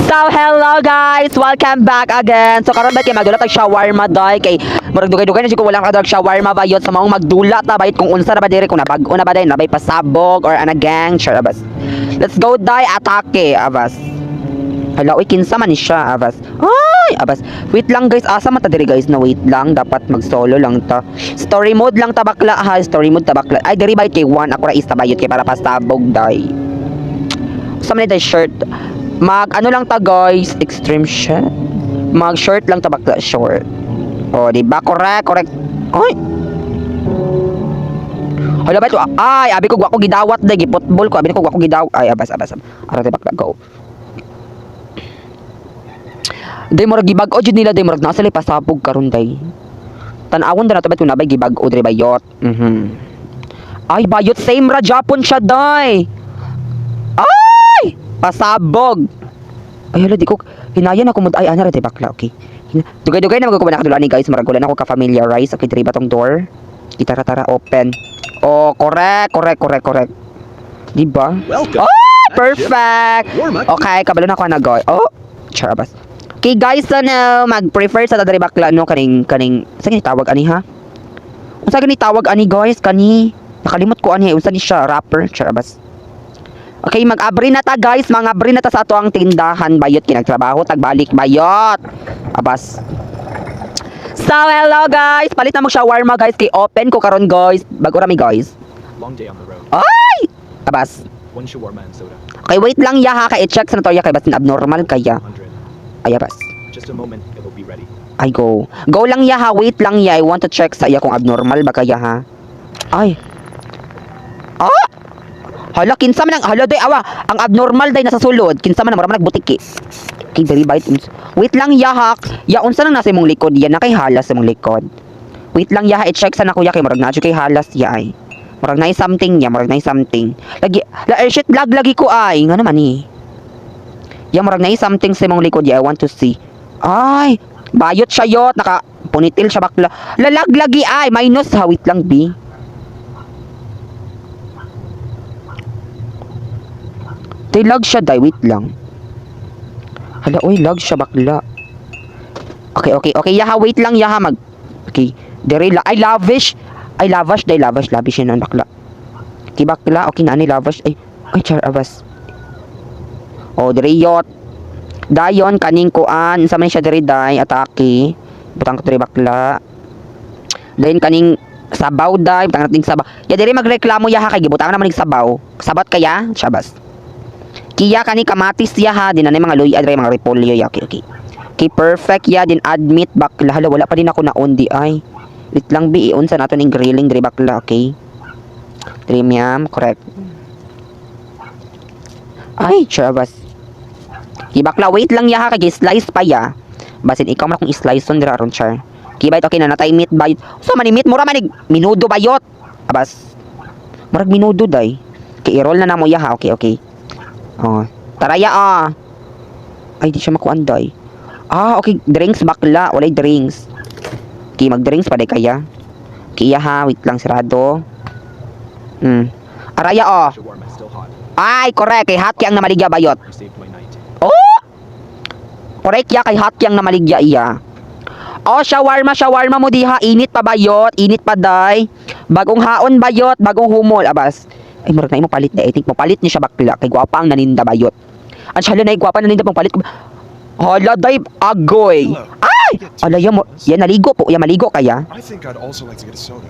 So hello guys, welcome back again. So karon ba kay magdulat og shawarma day kay murag dugay-dugay na siguro walang kadag shawarma bayot sa maong magdulat ta bayot kung unsa na ba dire kung nabag-o na ba day nabay pasabog or ana gang sure abas. Let's go day atake abas. Hala oy kinsa man ni siya abas. Ay abas. Wait lang guys, asa man ta dire guys na wait lang dapat mag-solo lang ta. Story mode lang ta bakla ha, story mode ta bakla. Ay dire bayot kay 1 ako ra is ta bayot kay para pasabog day. Sa man day shirt mag ano lang ta guys, extreme shot. Mag short lang ta bakla short. Oh, di ba correct. Oy. Hala ba ito? Ay, abi ko gwa ko gidawat day gipotbol ko, abi ko gwa ko gidaw. Ay, abas. Ara di bakla go. Day murag gibag-o jud nila day murag nasa lay pasabog karon day. Tan-awon na to bet kun nabay gibag-o dire bayot. Ay, bayot same ra Japon siya day. Ay! Pasabog. Ay hala di ko hinayan ako mud ay ana ra tay bakla okay. Dugay-dugay na magkukuha na kadulani guys, murag wala na ako ka familiarize okay diri ba tong door. Itara open. Oh, correct. Di ba? Oh, perfect. Okay, kabalo na ako na go. Oh, charabas. Okay guys, sana mag-prefer sa diri bakla no kaning sa gani tawag ani ha. Unsa gani tawag ani guys kani? Nakalimot ko ani unsa ni siya rapper charabas. Okay, mag-abri na ta guys, mga-abri na ta sa ato ang tindahan bayot kinagtrabaho tagbalik bayot. Abas. So hello guys, palit na mo shawarma guys kay open ko karon guys. Bago rami guys. Long day on the road. Ay! Abas. One shawarma and soda. Okay, wait lang ya ha kay i-check sa nato ya kay basin abnormal kaya. 100. Ay abas. Just a moment, it will be ready. Ay go. Go lang ya ha, wait lang ya. I want to check sa iya kung abnormal ba kaya ha. Ay. Ah! Hala, kinsa man ang hala day awa. Ang abnormal day nasa sulod. Kinsa man mura man nagbutiki. Okay, very bite. Wait lang ya ha. Ya unsa nang nasa imong likod yan na kay halas sa imong likod. Wait lang ya ha, i-check sa na kuya kay murag na kay halas ya ay. Murag na something ya, murag na something. Lagi la shit vlog lagi ko ay. Ngano man ni. Ya murag na something sa imong likod ya. I want to see. Ay, bayot siya yot, naka punitil siya bakla. Lalaglagi ay, minus ha, wait lang bi. Tay lag siya day, wait lang. Hala, oy, lag siya bakla. Okay, yaha, wait lang, yaha, mag. Okay, dere la, ay, lavish. Ay, lavish yun ang bakla. Okay, bakla, okay na, lavish. Ay, char, abas. Oh, dere yot. Dayon, kaning kuan, sa man siya dere day, atake. Butang ko dere bakla. Dayon, kaning sabaw day, butang nating sabaw. Ya, dere magreklamo, yaha, kay gibutang naman ng sabaw. Sabat kaya, shabas. Kiya kani kamatis ya ha, din na mga luya adre mga repolyo ya. Okay. Okay, perfect ya din admit bakla. Hala wala pa din ako naon di ay. Wait lang bi unsa nato ning grilling diri bakla, okay. Premium, correct. Ay, chabas. Okay, bakla wait lang ya ha kay slice pa ya. Basin ikaw man akong slice on dira ron char. Kibay okay na natay meat bayot. So man meat mura man minudo bayot. Abas. Murag minudo day. Kay i-roll na namo ya ha. Okay. Oh, taraya Ay, di siya makuanday. Okay, drinks bakla, walay drinks. Okay, mag-drinks pa day kaya. Kaya ha, wait lang sirado. Araya Shawarma still hot. Ay, correct, kay hot yang na maligya bayot. You saved my night. Oh! Correct ya kay hot yang na maligya iya. Oh, shawarma mo diha, init pa bayot, init pa day. Bagong haon bayot, bagong humol abas. Ay, murag na imo palit na. I think mo palit ni siya bakla. Kay gwapa ang naninda bayot. Ang siya na gwapa naninda pang palit. Hala, day, agoy. Ay! Ala, yan naligo po. Yan maligo kaya. I think I'd also like to get a soda.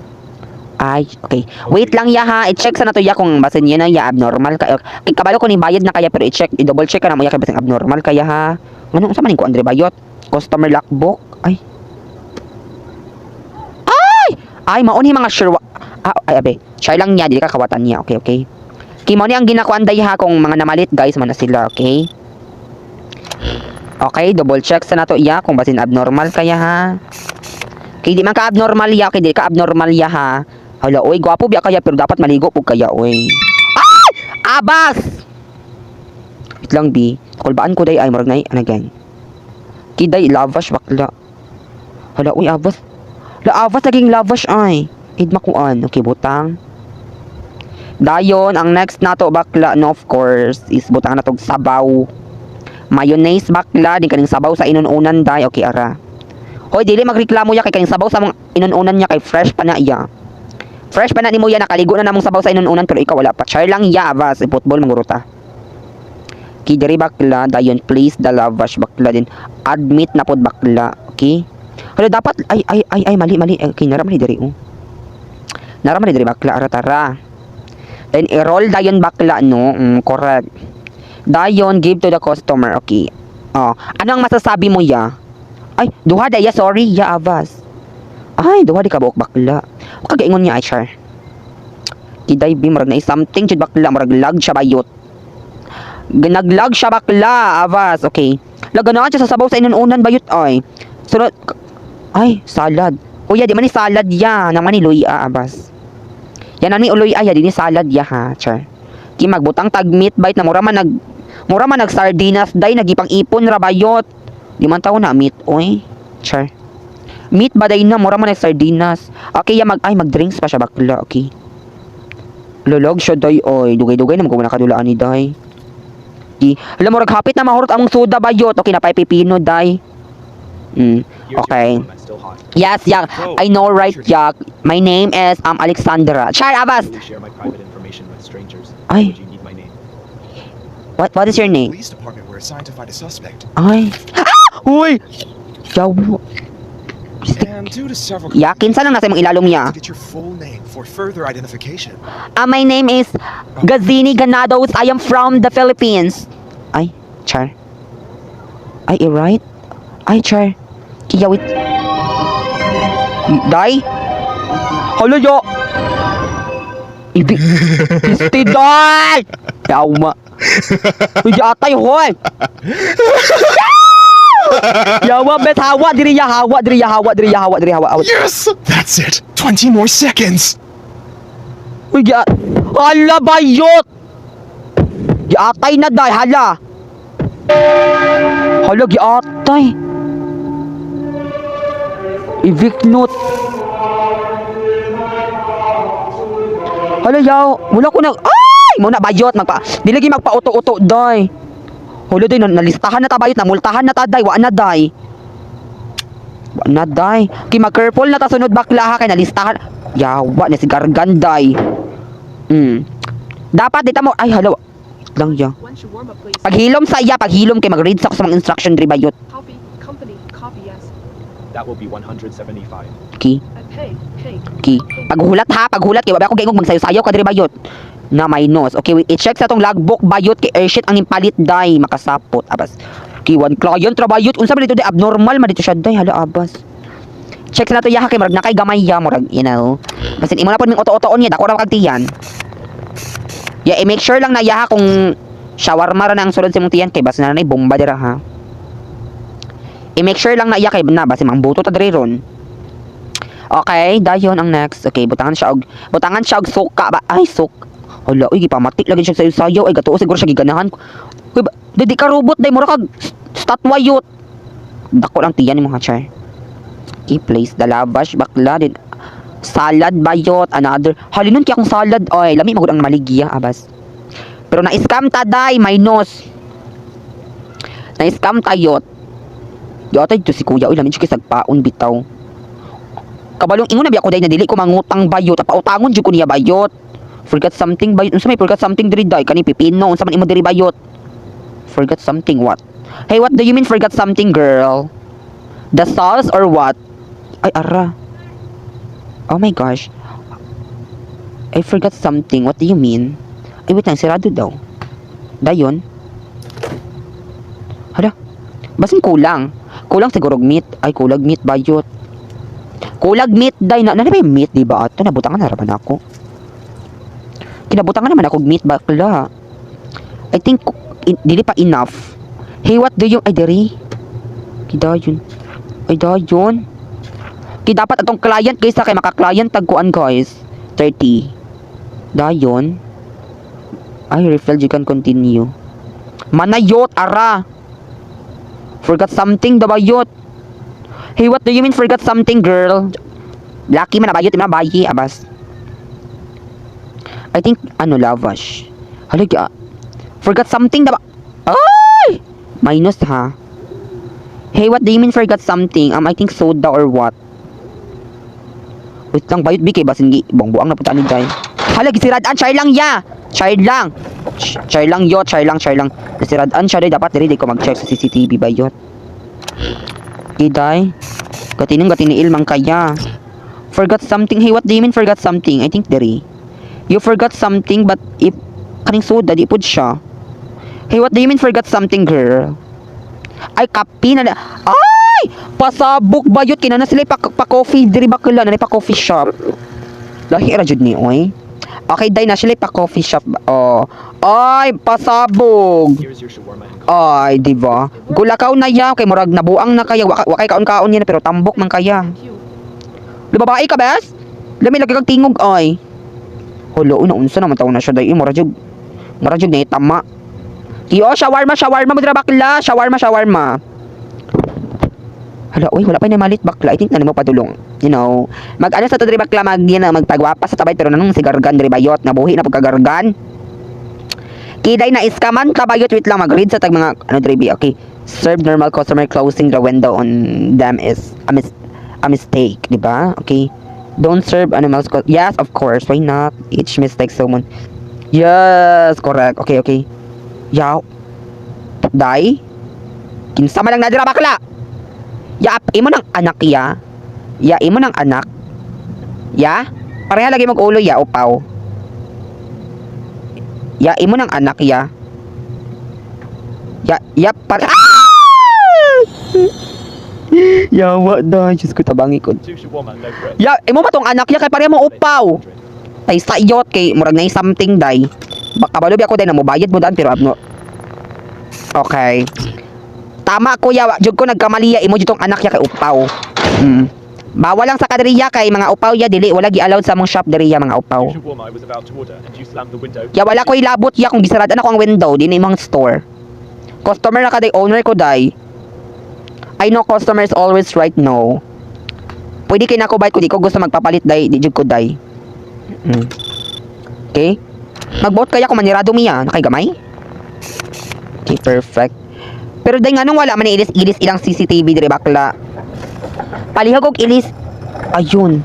Ay, okay. Wait lang ya ha. I-check sa na to ya kung basin yan na ya abnormal kaya. Kay kabalo ko ni bayad na kaya pero i-check. I-double check ka na mo ya kay basin abnormal kaya ha. Ano sa manin ko Andre bayot? Customer lockbook. Ay, mauni mga sure. Ay, abe. Try lang niya, dili ka kawatan niya. Okay. Kimo ni ang ginakuan day ha kung mga namalit guys man na sila, okay? Okay, double check sa nato iya kung basin abnormal kaya ha. Okay, di man ka abnormal ya, okay, di ka abnormal ya ha. Hala, oy, gwapo biya kaya pero dapat maligo pug kaya, oy. Ay! Abas! Wait lang bi. Kulbaan ko day ay murag nay again. Kiday lavash bakla. Hala, oy, abas. La avas naging lavash ay. Id makuan. Okay, butang. Dayon, ang next nato bakla no of course is butang natog sabaw. Mayonnaise bakla, di kaning sabaw sa inununan day. Okay, ara. Hoy, dili magreklamo ya kay kaning sabaw sa mga inununan niya kay fresh pa na iya. Fresh pa na nimo ya, nakaligo na namong sabaw sa inununan pero ikaw wala pa. Char lang ya, avas, football manguruta. Kidiri bakla, dayon please the lavash bakla din. Admit na pod bakla, okay? Hala dapat ay mali. Okay, naramali diri oh. Naramali diri bakla, ara tara. Then i-roll dayon bakla no, correct. Dayon give to the customer, okay. Oh, ano ang masasabi mo ya? Ay, duha daya, sorry ya avas. Ay, duha di ka buok bakla. O kagaingon niya ay char. Kiday bi marag na something jud bakla, marag lag siya bayot. Naglag siya bakla, avas, okay. Laganaan siya sa sabaw sa inununan bayot ay. Sunod, ay, salad. Kuya, di man ni salad ya, naman ni luya, avas. Yan ani uloy ay, di ni salad ya ha, char. Ki magbutang tag meat bite na mura man nag sardinas day nagipang ipon ra bayot. Di man tawo na meat, oy. Char. Meat ba day na mura man nag sardinas. Okay, ya mag drinks pa siya bakla, okay. Lulog siya day oy, dugay-dugay na magkuha nakadulaan ni day. Alam mo, raghapit na mahurot among soda bayot. Okay, napay pipino, day. Here's Okay. your man, still hot. Yes, yeah. I know, right, Jack. My name is Alexandra. Char, Abbas. Really share my private information with strangers. Ay. Would you need my name? What is your name? Police department were assigned to find a suspect. Ay. Uy! Yaw. And due to several Yakin, saan ang nasa imong ilalong niya? to get your full name for further identification. My name is Gazini Ganados. I am from the Philippines. Ay, Char. Ay, right? Ay, Char. Kiyawit. Day? Hala, yo. Ibi. Pisti, day! Yauma. Uy, atay, hoy. Yawa, bet, hawa, diri ya, hawa. Yes! That's it! 20 more seconds! Uy, hala, bayot! Giatay na, day, hala. Hala, giatay. Evict note. Hala, yaw. Mula ko ay! Muna, bayot. Dilagi magpa-uto-uto, day. Hala, day, nalistahan na ta, bayot. Namultahan na ta, day. Wa na, day. Kay mag-careful na ta sunod bakla, ha. Kay nalistahan. Yawa, nasigargan, day. Dapat dita mo, ay hala, lang ya. Once you warm up, please. Paghilom sa iya, paghilom kay mag-read sa ako sa mga instruction diri bayot. Copy. Company. Copy, yes. That will be 175. Ki, Pay. paghulat ha, paghulat kay wala ko gaingog magsayo-sayo ka diri bayot. Na minus. Okay, wait, i-check sa tong logbook bayot kay airshit ang impalit day makasapot abas. Ki one client ra bayot unsa man dito di abnormal man dito siya day hala abas. Check na to ya kay murag na kay gamay ya murag you know. Basin imo na pod ming oto-otoon niya dako ra kagtiyan. Yeah, i-make sure lang na yaha kung shawarma ra na ang sulod sa imong tiyan kay bas na nay bomba dira ha. I-make sure lang na iya kay na basi mang buto ta diri ron. Okay, dayon ang next. Okay, butangan siya og suka ba? Ay, hala, uy, gipamatik lagi siya sa sayo. Ay, gatuo siguro siya giganahan. Uy, di ka robot day mura kag statwa yut. Dako lang tiyan mo ha, char. Okay, place the lavash bakla din. Salad bayot, another. Halinon kaya akong salad. Oy, lami magud ang maligya, abas. Pero na-scam ta day, minus. Na-scam tayot. Yata dito si kuya, uy, lamin siya kisagpaon bitaw. Kabalong ingon na biya ko day na dili ko mangutang bayot, pautangon jud ko niya bayot. Forgot something bayot. Unsa may forgot something diri day? Kani pipino, unsa man imo diri bayot? Forgot something what? Hey, what do you mean forgot something, girl? The sauce or what? Ay, ara. Oh my gosh. I forgot something. What do you mean? Ay, wait lang. Sirado daw. Dayon. Hala. Basin kulang. Kulang siguro meat. Ay, kulag meat bayot. Kulag meat day. Na ba yung meat, diba? Ato, nabutangan na raman ako. Kinabutangan naman ako meat bakla. I think, dili pa enough. Hey, what do you... Ay, diri. Kidayon. Ay, dayon. Dapat atong client guys kay maka-client tagkuan guys 30 dayon ay refill you can continue manayot ara forgot something dabayot. Hey, what do you mean forgot something, girl? Lucky man nabayot na bayi abas. I think ano lavash halagi forgot something daba ay Minus ha. Hey, what do you mean forgot something? I think soda or what? Wait lang, bayot bikay basin gi buang na punta ni Jai. Hala gisirad-an, char lang ya. Char lang. Char lang yo, char lang. Gisirad-an siya day dapat diri di ko mag-check sa CCTV bayot. Iday. Gatinong ilmang kaya. Forgot something. Hey, what do you mean forgot something? I think diri. You forgot something but if kaning soda di pud siya. Hey, what do you mean forgot something, girl? Ay, kapi na. Ay! Pasabok bayot kinana sila pa coffee diri bakla na pa coffee shop. Lahi ra jud ni oy. Okay, day na sila pa coffee shop. Oh. Ay, pasabog. Here's your shawarma and coffee. Ay, di ba? Gulakaw na ya kay murag nabuang na kaya wakay kaon-kaon yan pero tambok man kaya. Thank you. Lubabae ka, bes? Lami lagi kang tingog ay. Hulo, unsa naman taon na siya day. Mura jud na tama. Iyo, shawarma mo dira bakla. Shawarma. Hala, uy, wala pa na malit bakla. I think na mo padulong. You know, mag-ano sa to diri bakla magpagwapa sa tabay pero nanong sigargan diri bayot nabuhi na pagkagargan. Kiday na iskaman kabayot wait lang mag-read sa tag mga ano diri okay. Serve normal customer closing the window on them is a mistake, di ba? Okay. Don't serve animals. Yes, of course. Why not? Each mistake someone. Yes, correct. Okay. Yaw. Day. Kinsa man lang nadira bakla. Ya, imo ng anak ya. Ya, imo ng anak. Ya? Pareha lagi mag-ulo ya, upaw. Ya, imo ng anak ya. Ya, para... Yawa da, Diyos ko tabangi ko. 2 shawarma, no bread. Ya, imo ba tong anak ya kay pareha mo upaw. Tay sa iyot kay murag na something day. Baka balubi ako day na mobayad mo daan pero abno. Okay. Tama kuya, jud ko nagkamali ya imo jud tong anak ya kay upaw. Bawal lang sa kadriya kay mga upaw ya dili wala gi-allowed sa among shop diri ya mga upaw. Your shawarma I was about to order and you slammed the window. Ya wala ko ilabot ya kung gisarad ako ang window din imong store. Customer na kaday owner ko day. I know customers always right no. Pwede kay nako bayad ko di ko gusto magpapalit day di jud ko day. Okay? Mag-vote kaya kung manirado miya nakay gamay. Okay, perfect. Pero day nganong wala man ni ilis ilang CCTV diri bakla. Palihog og ilis. Ayun.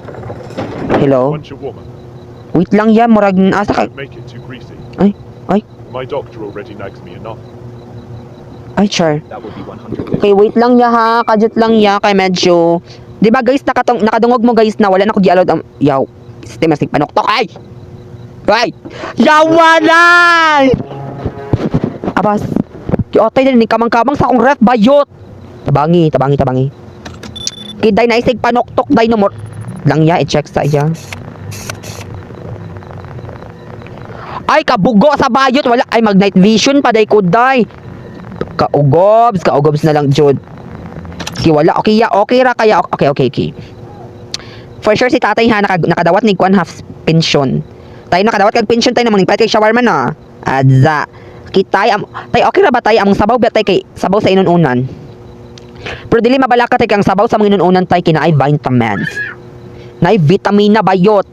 Hello. One shawarma. Wait lang ya murag asa ka. Don't make it too greasy. Ay. My doctor already nags me enough. Ay, char. That would be 150. Okay, wait lang ya ha. Kajut lang ya kay medyo. 'Di ba guys, nakadungog mo guys na wala na ko gi-allowed ang yaw. Sistema sig panoktok ay. Right. Yawa na. Abas. Kiotay din ni kamang-kamang sa akong ref bayot. Tabangi. Kiday na isig panoktok day no more. Lang ya i-check sa iya. Ay kabugo sa bayot wala ay mag night vision pa day kuday. Kaugobs na lang jud. Okay, wala. Okay ya, okay ra kaya. Okay. For sure si tatay ha nakadawat ni kuan half pension. Tay nakadawat kag pension tay namang nipait kay shawarma na. Adza. Kitay tay okay ra ba tay among sabaw tay kay sabaw sa inununan. Pero dili mabalaka tay kang sabaw sa mga inununan tay kinaay vitamins. Nay vitamina bayot.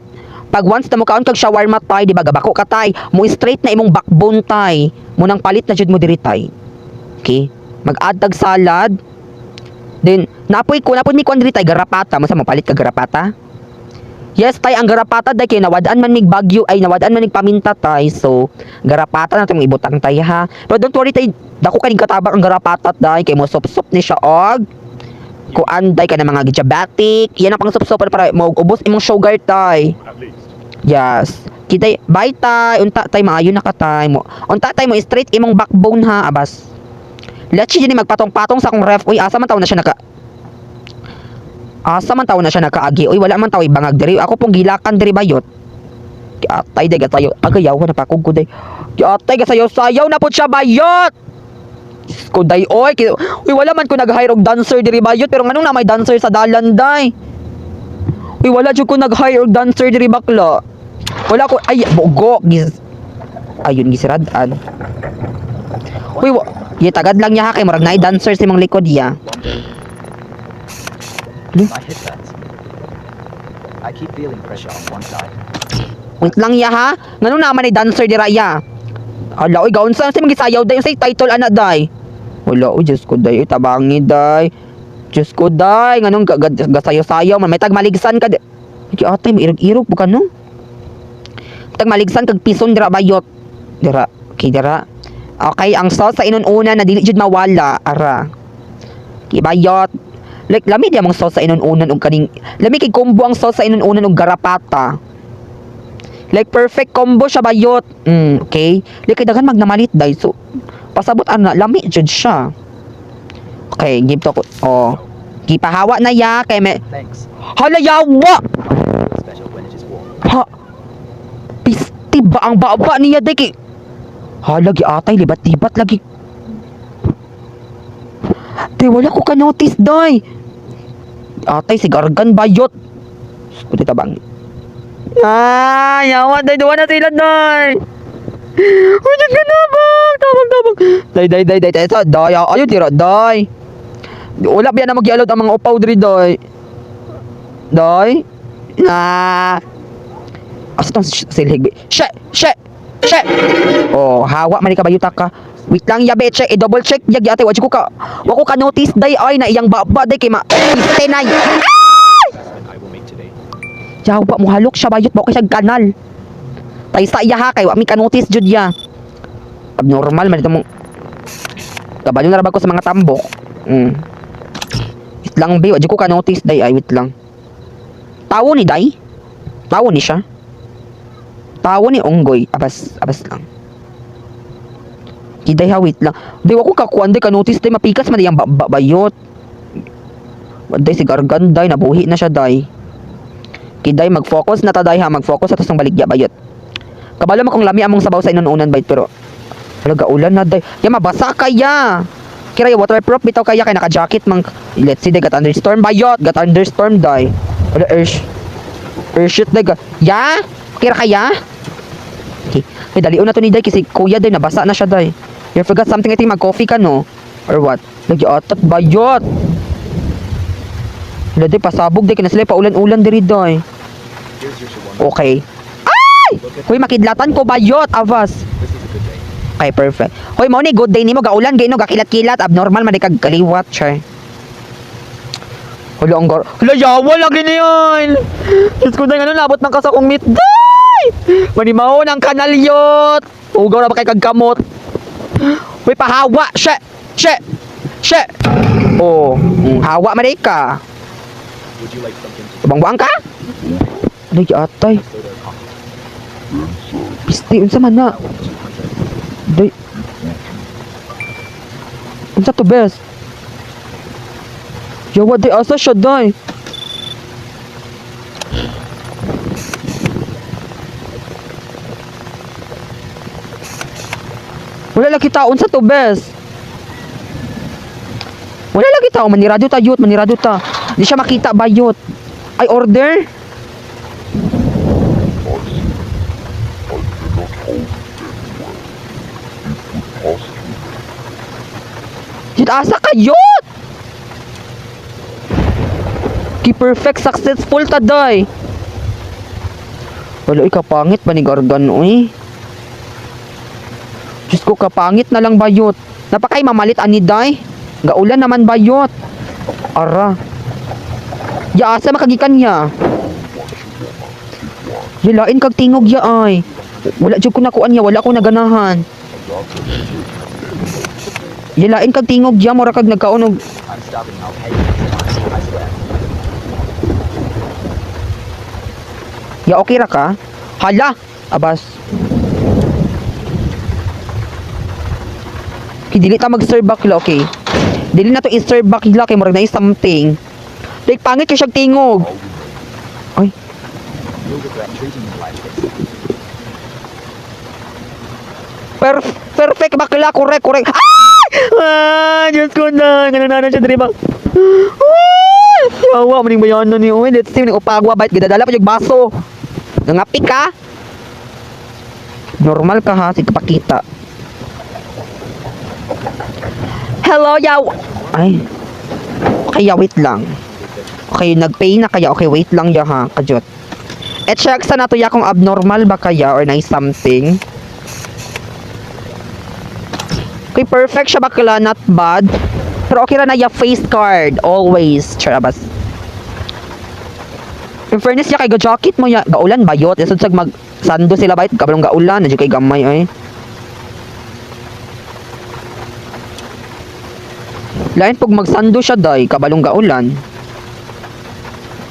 Pag once na mo kaon kag shawarma tay, di ba gabako ka tay, mo straight na imong backbone tay. Mo nang palit na jud mo diri tay. Okay? Mag-add tag salad. Then napon mi kuan diri tay garapata, masa mo palit kag garapata? Yes tay, ang garapata day kay nawadaan man mig bagyo ay nawadaan man mig paminta tay. So garapata na tong ibutang tay ha. Pero don't worry tay, dako kaning katabak ang garapata day kay mo sup-sup ni siya og kuan day ka na mga diabetic. Yan ang pang sup-sup para mo ubos imong sugar tay. At least. Yes. Kitay, bye tay. Unta tay maayo na ka tay mo. Unta tay mo straight imong backbone ha, abas. Let's see magpatong-patong sa akong ref. Uy, asa man taon na siya nakaagi. Uy, wala man taw bangag diri. Ako pong gilakan diri bayot. Kiatay day gatayo. Agayaw na pakog ko day. Kiatay gasayaw na pud siya bayot. Ko day oy. Uy, wala man ko nag-hire og dancer diri bayot pero nganong na may dancer sa dalan day. Uy, wala jud ko nag-hire og dancer diri bakla. Wala ko ay bogo. Ayun gisiradan. Uy, tagad lang niya ha kay murag naay dancer sa imong likod ya. I hit that. I keep feeling pressure on one side. Wait lang ya ha. Ngano naman ay dancer dira ya. Hala oy gaon sa mga gisayaw day say title ana day. Wala, oh, Diyos ko, day. Tabangi, day. Diyos ko, day. Nganong gasayo-sayo man. May tagmaligsan ka. Iki atay, may irog-irog po ka, no? Tagmaligsan kag pison dira bayot. Dira. Okay, dira. Okay, ang sauce sa inununa na dili jud mawala. Ara. Kibayot. Like, lami di amang sauce sa inununan og kaning... Lami kay combo ang sauce sa inununan og garapata. Like, perfect combo siya bayot. Okay? Like, kay daghan magnamalit, day. So, pasabot ana, lami jud siya. Okay, give to ko. Oh. Gipahawa na ya kay may Thanks. hala yawa. Feel special when it is warm. Ha. Pisti ba ang baba niya day kay hala gi atay libat-libat lagi. Day wala ko ka notice day. Atay si gargan bayot. Kundi tabang. Ah, yawa day duwa na sila day. Uy, ka na ba? Tabang. Day. Ito, day. Ayun, tira, day. Wala ba yan na mag-ialot ang mga upaw diri, day? Day? Asa itong silhig? She! Oh, hawa, mali ka ba yutak ka? Wait lang, yabe, check. I-double check. Yag, yate, wako ka notice, day. Ay, na iyang baba, day. Kay ma-tenay. Investment I will make today. Yawa, mo halok siya, bayot. Bako siya kanal. Tay sa iya ha kay wa mi ka notice jud ya. Abnormal man ito mong kabalo na ra ba ko sa mga tambok. Wait lang be, wa jud ko ka notice day ay wait lang. Tawo ni day? Tawo ni siya. Tawo ni unggoy, abas lang. Kiday ha wait lang. Di wa ko kakuan day ka notice day mapikas man iyang bayot. Waday si gargan day nabuhi na siya day. Kiday mag-focus na ta day ha, mag-focus sa tusong baligya bayot. Kabalo mo kung lami among sabaw sa inununan bait pero talaga ulan na day. Ya mabasa kaya. Kira ya waterproof bitaw kaya kay naka-jacket mang let's see day got thunderstorm bayot, got thunderstorm day. Wala shit day. Ya? Kira kaya? Okay. Dali una to ni day kasi kuya day nabasa na siya day. You forgot something I think mag-coffee ka no? Or what? Lagi atat bayot. Wala day pasabog day kinasila pa ulan-ulan diri day. Here's your shawarma. Okay. Hoy makidlatan ko bayot avas. This is a good day. Okay, perfect. Hoy mo ni good day nimo gaulan gayno gakilat-kilat abnormal man kag kaliwat siya. Hala ang hala yawa lagi na yan. Diyos ko na nga nabot ng kasakong meat day. Manimaw ng kanalyot. Ugaw na ba kay kagkamot. Hoy pahawa. She. Oh, hawa man ka. Would you like something to Bangbuang ka? Ano yung atay? soda or coffee? Pisti, unsa man na? Day. Unsa to best? Yawa day asa siya day. Wala lagi tao unsa to best? Wala lagi tao manirado ta yut, manirado ta. Di siya makita bayot. Ay order? Asa kayot! Ki-perfect successful ta day. Wala kapangit ba ni gargan oy? Diyos ko kapangit na lang bayot. Napakay mamalit ani day. Gaulan naman bayot. Ara. Ya asa makagikan niya. Yalain kag tingog ya ay. Wala jud ko nakuan niya, wala ko naganahan. Yalain kag tingog ya mura kag nagkaunog. I'm stopping. I'll pay you. I swear. Ya okay ra ka? Hala, abas. Dili ta mag-serve back la, okay. Dili na to i-serve back la kay murag na something. Like pangit kay siyang tingog. Ay, You'll regret treating me like this. perfect bakla, correct. Diyos ko na, ganun na siya diri ba? Yawa, maning bayan na ni Uy. Let's see, maning upagwa, bait, gidadala pa yung baso. Nangapi ka? Normal ka ha, sige pakita. Hello, yaw. Ay. Okay, ya, wait lang. Okay, nag-pay na kaya. Okay, wait lang ya ha, kajot. Check sa nato ya kung abnormal ba kaya or nice something. Okay, perfect siya bakla, not bad. Pero okay ra na ya face card. Always. Charabas. In fairness ya kay ga-jacket mo ya. Gaulan bayot. Isod sag mag sando sila bayot. Kabalong gaulan. Nadyo kay gamay ay. Lain pag magsando siya day. Kabalong gaulan.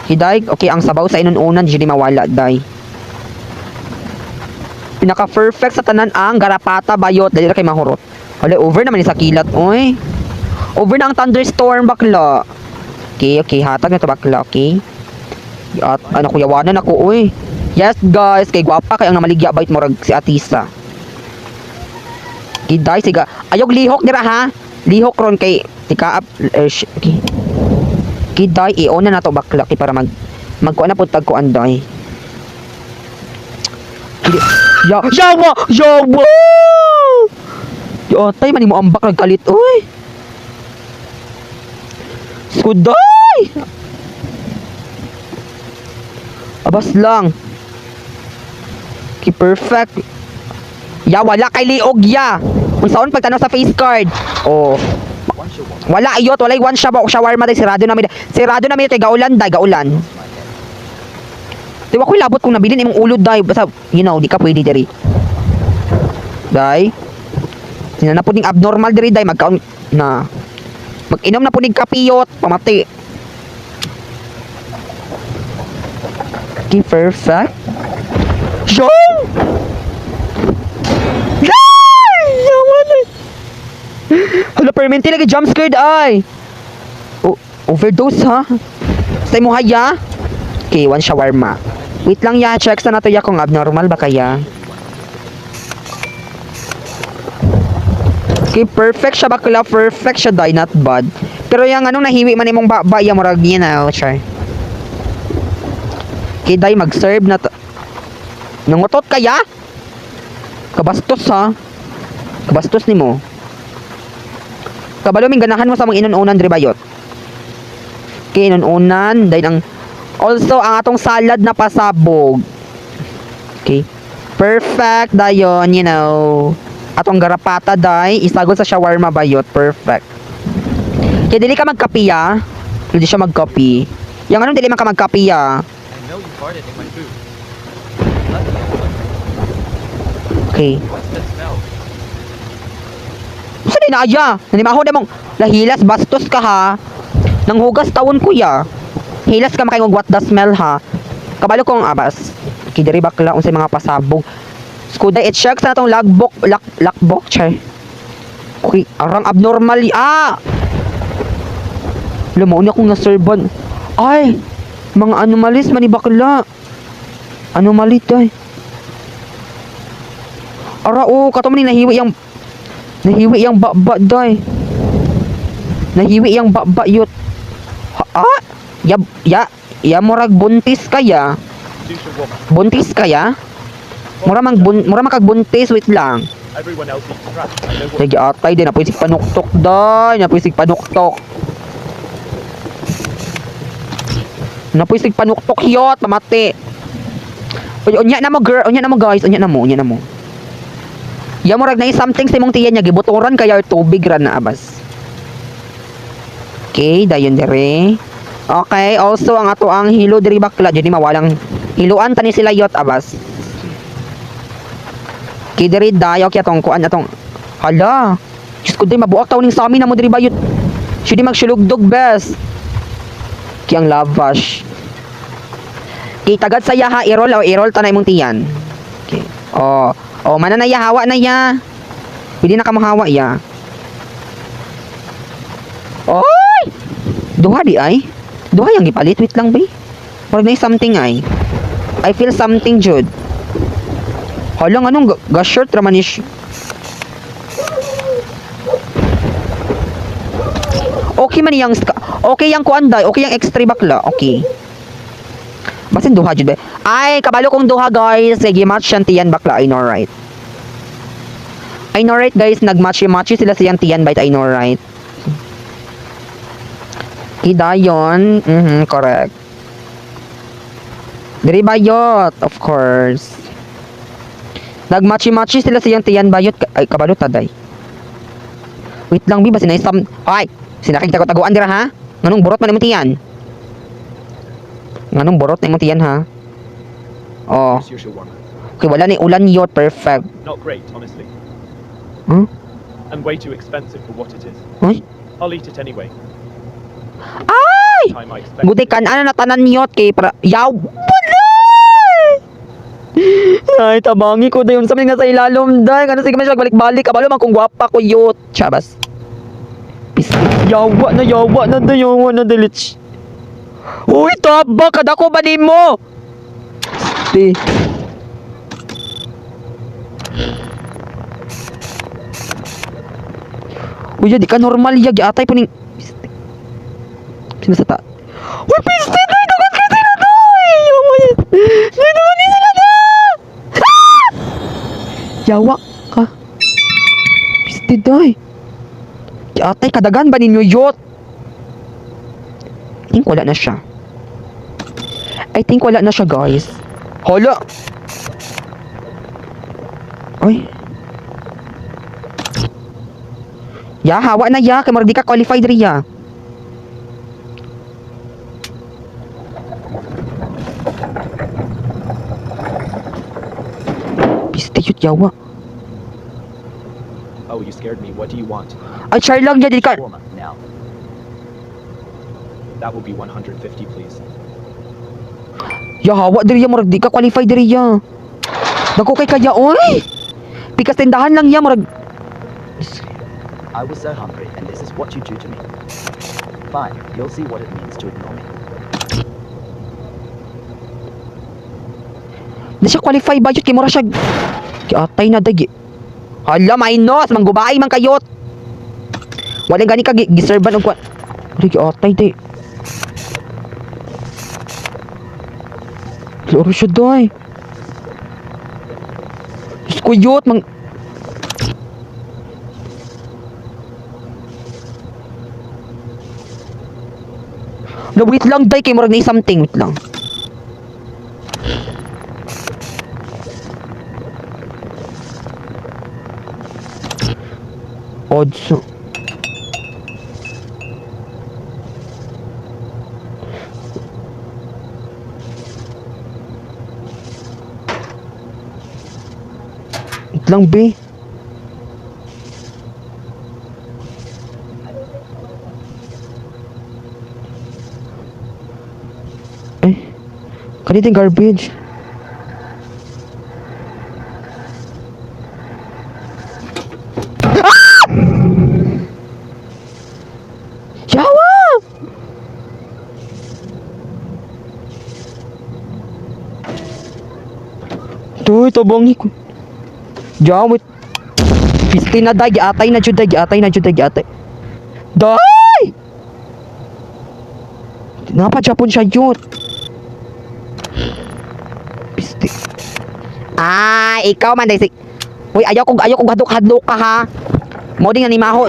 Hiday. Okay, ang sabaw sa inununan. Di mawala day. Pinaka-perfect sa tanan ang garapata bayot. Dali na kay mahurot. Wala, over naman ni sa kilat. Oy. Over na ang thunderstorm bakla. Okay. Hatag na to bakla. Okay. At ano kuyawanan ako. Uy. Yes guys. Kay gwapa kay ang namaligya bayot morag si Atisa. Okay, day. Siga. Ayog lihok nira ha. Lihok ron kay. Tika up. Okay. Okay, day. I-on na to bakla. Okay, para magkuha na po tagkuan day. Yawa! Yotay, mani mo ambak nagkalit. Uy! Skuday! Abas lang. Okay, perfect. Wala kay liog ya. Kung saan pagtanaw sa face card. Oh. Once you're warm, Wala ayot, walay one shawarma day. Sirado namin kay gaulan day, gaulan. Diba ko labot kung nabilin imong ulod day. Basta, you know, di ka pwede diri. Day. Sina na po ning abnormal diri day. Mag-inom na po ning kapiyot. Pamati. Okay, perfect. Show! Yaman eh. Hala, permanente lagi jump scared ay. Overdose ha? Sa mo haya? Okay, one shawarma. Wait lang ya, check sa nato ya kung abnormal ba kaya. Okay, perfect siya bakla, perfect siya day, not bad. Pero yung anong nahiwi man imong baba, yung murag yun na, char. Okay, day, mag-serve na to. Nangutot kaya? Kabastos ha? Kabastos ni mo. Kabalo ming ganahan mo sa mga inununan, Dribayot. Okay, inununan, dahil ang also, ang atong salad na pasabog. Okay. Perfect, dayon, you know. Atong garapata, day. Isagol sa shawarma bayot. Perfect. Kaya dili ka magkapi, ah. Hindi siya magkapi. Yung anong dili man ka magkapi, ah. I know you farted in my food. Okay. What's that smell? Saan din na, aya? Nanimaho na mong lahilas, bastos ka, ha. Nang hugas tawon ko, ya. Hilas ka makayong what the smell ha. Kabalo kong abas. Kidiri bakla unsay mga pasabog. Skuda it sharks na tong lakbok chay. Okay, arang abnormal Lumaw na akong naserban. Ay, mga anomalis man ni bakla. Anomalit ay. Ara kato man ni nahiwi yang baba day. Nahiwi yang baba yut. Ya murag buntis kaya. Buntis kaya? Mura makagbuntis, wait lang. Everyone else eats trash. I know what Lagi atay din, napuisig panuktok day. Napuisig panuktok hiyot, pamati. Unya na mo girl, unya na mo guys, unya na mo. Ya murag na something sa imong tiyan niya, gibuturan kaya tubig ra na abas. Okay, dayon dire. Okay, also ang ato ang hilo diri bakla, jud mawalang hiluan tani sila yot abas. Okay, diri dayo kaya tong kuan atong hala. Diyos ko, di mabuak taon ning sa amin na mo diri bayot. Siya di magsulugdog best. Kaya ang lavash. Okay, tagad sa yaha, i-roll tanay mong tiyan. Okay. Mana na ya, hawa na ya. Pwede na ka mahawa ya. Oy! Duha di ay? Duha yang gipalit, wait lang bay. Parang na something ay. I feel something, Jude. Halang anong ga-shirt raman is. Okay man yang okay yang kuanday, okay yang extra bakla, okay. Basin duha jud ba? Ay, kabalo kong duha guys. Sige, match yan tiyan bakla, I know right. I know right guys, nag-match sila sa yan tiyan bite, I know right. Hidayon, correct. Diri bayot, of course. Nagmatchi-matchi sila sa yang tiyan bayot, ay kabalo taday. Wait lang, bi, ba sinaysam... Ay! Sinakig tago-taguan dira, ha? Nganong borot man imong tiyan? Nganong borot na imong tiyan, ha? Oh. Here's your shawarma. Okay, wala ni ulan yot. Perfect. Not great, honestly. Huh? And way too expensive for what it is. Ay! I'll eat it anyway. Ay! Time I expect. Buti kan, ano na tanan yot kay para... Yaw! Ay, tabangi ko dayon sa mga sa ilalom, day. Kano sige man siya balik-balik. Kabalo man kung gwapa ko yot. Chabas. Yawa na, delits. Uy, taba, kadako ba ni mo? Di. Uy, di ka normal yag. Atay po ning... Sinasata. Uy, piste, day! Dagat ka sila, day! Yawa yan. Day, dagat ka sila, day! Ah! Yawa ka. Piste, day. Atay, kadagan ba ninyo yot? I think wala na siya. I think wala na siya, guys. Hala! Ay. Ya, hawa na ya. Kaya marag di ka qualified rin ya. Piste yut yawa. Oh, you scared me. What do you want? Ay, char lang ya. Di ka... Shawarma, now. That will be 150, please. Ya, hawa diri ya. Marag di ka qualified rin ya. Dako kay kaya, oy! Pikas tindahan lang ya. Marag... I was so hungry, and this is what you do to me. Fine, you'll see what it means to ignore me. Di siya qualify ba yun? Kaya mura siya... Atay na dagi. Hala, minus! Manggubay man kayot! Wala gani ka giserban og kwan. Dagi, atay di. Loro siya doy. Diyos ko yot, mang... No, wait lang, day. Kaya murag na something. Wait lang. Odds. Wait lang, be. Eh, kanina yung garbage. Ah! Yawa! Tuy, tabangi ko. Jawit. Pisti na day, atay na jud day, atay na jud day, atay. Day! Napa Japon siya yun. Pisti. Ah, ikaw man day si... Uy, ayaw kong hadok-hadok ka ha. Mo din nga ni Maho.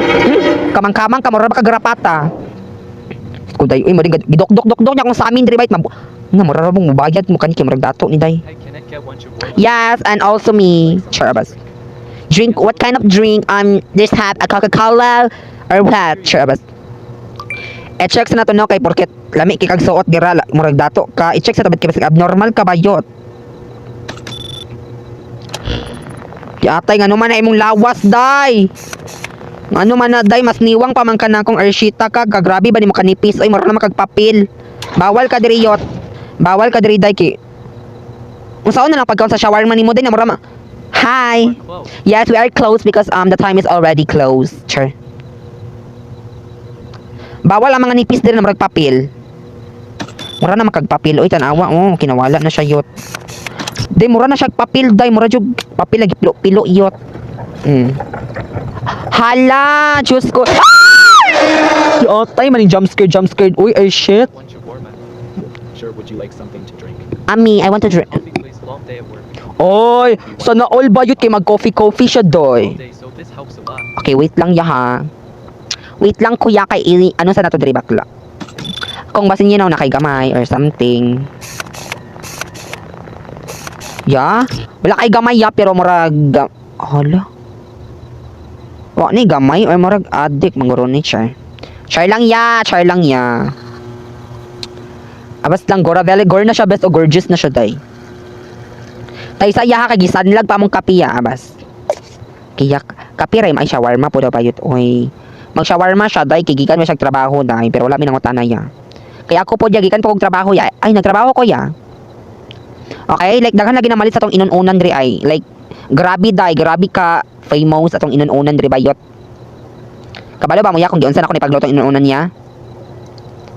Kamang-kamang ka, mura ba kagarapata. Kung day, uy, mo din gidok-dok-dok niya kung sa amin, dribait. Nga, mura mong mubayad mo kaniki, marag dato ni day. Hey, can I get one shawarma? Yes, and also me. Charabas. Drink, what kind of drink? This have a Coca-Cola or what? Charabas. I-check sa nato no kay porket lami kay kag suot dira murag dato ka. I-check sa tabit kay basig abnormal ka bayot. Yatay ngano man na imong lawas day. Ngano man na day mas niwang pa man ka na kung Arshita ka. Grabe ba nimo kanipis oy mura na makagpapil. Bawal ka diri yot. Bawal ka diri day ki. Unsaon na lang pagkaon sa shawarma nimo day na mura ma. Hi. We're close. Yes, we are closed because the time is already closed. Sure. Bawal ang mga nipis din na magpapil. Mura na makagpapil. Uy, tanawa. Oh, kinawala na siya yot. Day, mura na siya papil. Day, mura jug papil lagi pilo yot. Hala! Diyos ko. Ah! Yotay, maning jump scared. Uy, ay shit. One shawarma. Sure, would you like something to drink? Ami, I want to drink. Coffee, please. Long day at work. Oy, sana all ba yut kay mag-coffee siya, doy. Long day, so this helps a lot. Okay, wait lang ya ha. Wait lang kuya kay ano sa nato diri bakla. Kung basin niyo na kay gamay or something. Ya, wala kay gamay ya pero murag hala. Wa ni gamay or murag adik manguro ni char. Char lang ya, char lang ya. Abas lang gora valley gore na siya best o gorgeous na siya day. Tay sa iya kay gisanlag pa mong kapiya abas. Kaya kapi ray ay shawarma po daw bayot oy. Mag shawarma siya day kigikan mo siya trabaho day pero wala mi nang utana ya. Kaya ako po diya gikan po kog trabaho ya. Ay nagtrabaho ko ya. Okay, like daghan lagi na malit sa tong inununan diri ay like grabe day, grabe ka famous atong inununan diri bayot. Kabalo ba mo ya kung giunsa na ako ni pagluto inununan niya?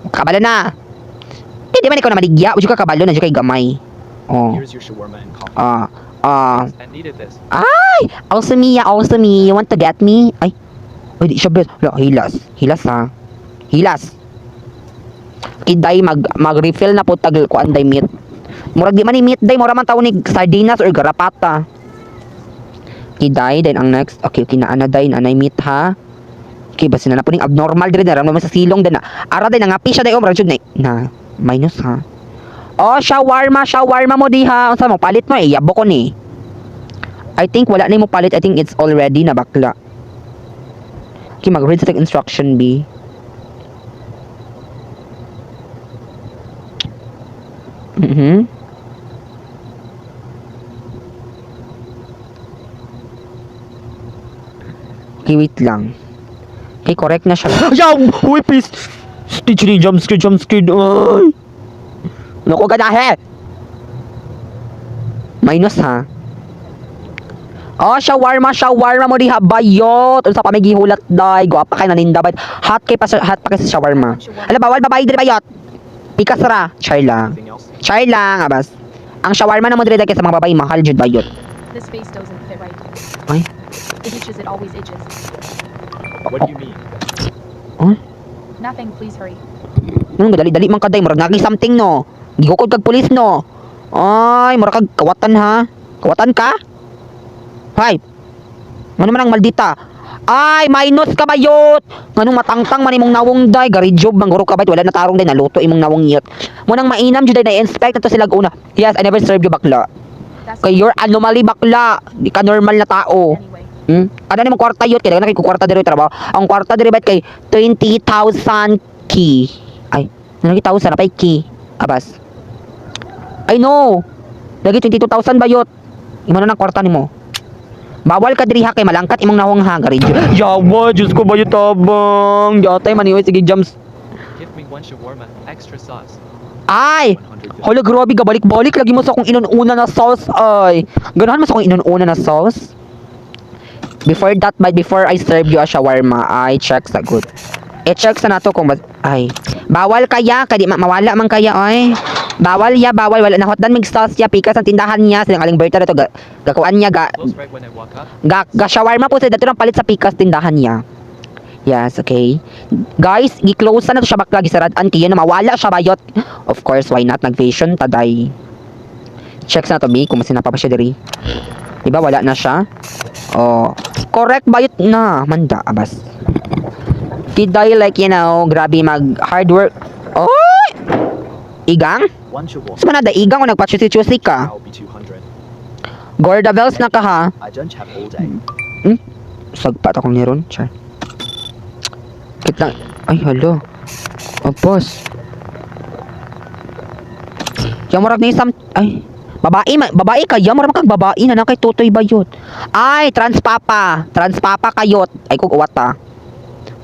Kabalo na. Di man ikaw na maligya, ujo ka kabalo na ujo kay gamay. Oh. Here's your shawarma and coffee. And needed this. Also me, you want to get me? Ay, di siya best. Wala, hilas ha. Hilas. Kiday, mag-refill na po tag kuan day meat. Murag di man ni meat day, mura man tao ni sardinas or garapata. Kiday, then ang next, okay, na day, nanay meat ha. Okay, basta na po ning abnormal dire na ramdaman sa silong din na. Ara day nangapi siya day, radyo na minus ha. Oh, shawarma mo di ha. Unsa mo palit mo yabo ko ni. I think wala na mo palit. I think it's already na bakla. Okay, mag-read sa instruction B. Okay, wait lang. Okay, correct na siya. Yaw! Uy, please! Stitch ni jump scare. Ay! Naku ka na, he! Minus, ha? Oh, shawarma mo diha bayot. Unsa pa may gihulat day, guapa kay naninda bayot. Hot pa kay sa shawarma. Ala bawal babae diri bayot. Pikas ra, char lang. Anything else? Char lang, abas. Ang shawarma na mo diri kay sa mga babae mahal jud bayot. This face doesn't fit right. Ay. It itches, it always itches. What do you mean? Nothing, please hurry. Nung dali man kaday murag nagi something no. Gihukod kag pulis no. Ay, murag kag kawatan ha. Kawatan ka? Hay. Ngano man ang maldita? Ay, minus ka bayot. Nganong matangtang man imong nawong day, gari job mangguro ka bayot, wala na tarong day naluto imong nawong yot. Mo nang mainam jud day na-inspect nato sila una. Yes, I never served you bakla. That's Kay you're anomaly bakla. Di ka normal na tao. anyway. Ano ni mong kwarta yot kay na kay kwarta diri trabaho. Ang kwarta diri bet kay 20,000 key. Ay, nalagi 1,000 na pay key. Abas. I know. Lagi 22,000 bayot. Imo na nang kwarta nimo. Bawal ka diri ha kay malangkat imong nawong hagari. Yawa, Diyos ko bayot tabang. Yatay maniway sige jumps. Give me one shawarma, extra sauce. Ay, 150. hala grabe ka balik-balik lagi mo sa akong inununa na sauce ay. Ganahan mo sa akong inununa na sauce. Before I serve you a shawarma, I check sa good. I-check sa nato kung ay bawal kaya kadi mawala man kaya ay. Bawal wala na hotdan mig sauce ya pikas ang tindahan niya sa aling berta to gakuan niya Close right when I walk up. ga shawarma po sa dato ng palit sa pikas tindahan niya. Yes, okay. Guys, gi-close na to siya bakla gisaradan kaya na mawala siya bayot. Of course, why not nag-vision taday. Check sa to B kung masinapa pa siya diri. Diba wala na siya? Oh, correct bayot na manda abas. Kiday like you know, grabe mag hard work. Oy! Igang? One shawarma. Sa manada igang o nagpa-chusi-chusi ka? I'll be 200. Gorda bells na ka ha? I don't have all day. Sagpat akong niron, char. Kit lang. Ay, halo. Opos. Yung murag na isang... Ay. Babae kaya. Murag kang babae na kay tutoy bayot. Ay, transpapa. Transpapa kayot. Ay, kung uwata.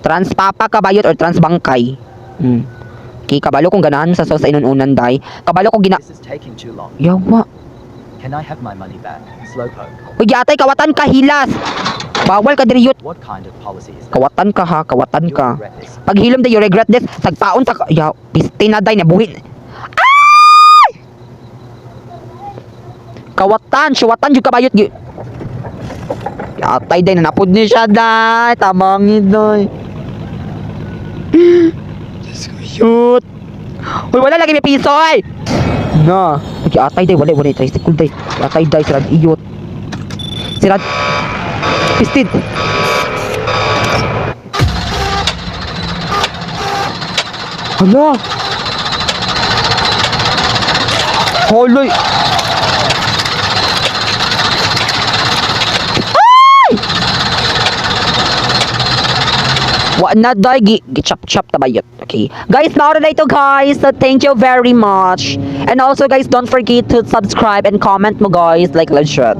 Transpapa ka bayot or transbangkay. Okay, kabalo kong ganahan sa sauce sa inununan day. Kabalo kong This is taking too long. Yawa. Can I have my money back? Slowpoke. Uy, yatay, kawatan ka, hilas. Bawal ka diri yut. What kind of policy is that? Kawatan ka ha, kawatan You'll ka. regret this. Pag hilom you regret this. Sagpaon ta ka. Ya, piste na day, nabuhin. Ay! Kawatan, suwatan yung kabayot. Yatay day, nanapod ni siya day. Tamangin day. Shoot. Uy, wala lagi may piso ay. Na. Uy, atay day, wala tricycle day. Atay day, sirad iyot. Sirad. Pistit. Hala. Holoy. Ay! Wa na day gi-chop-chop ta bayot. Okay. Guys, now na ito guys. So thank you very much. And also guys, don't forget to subscribe and comment mo guys like love shot.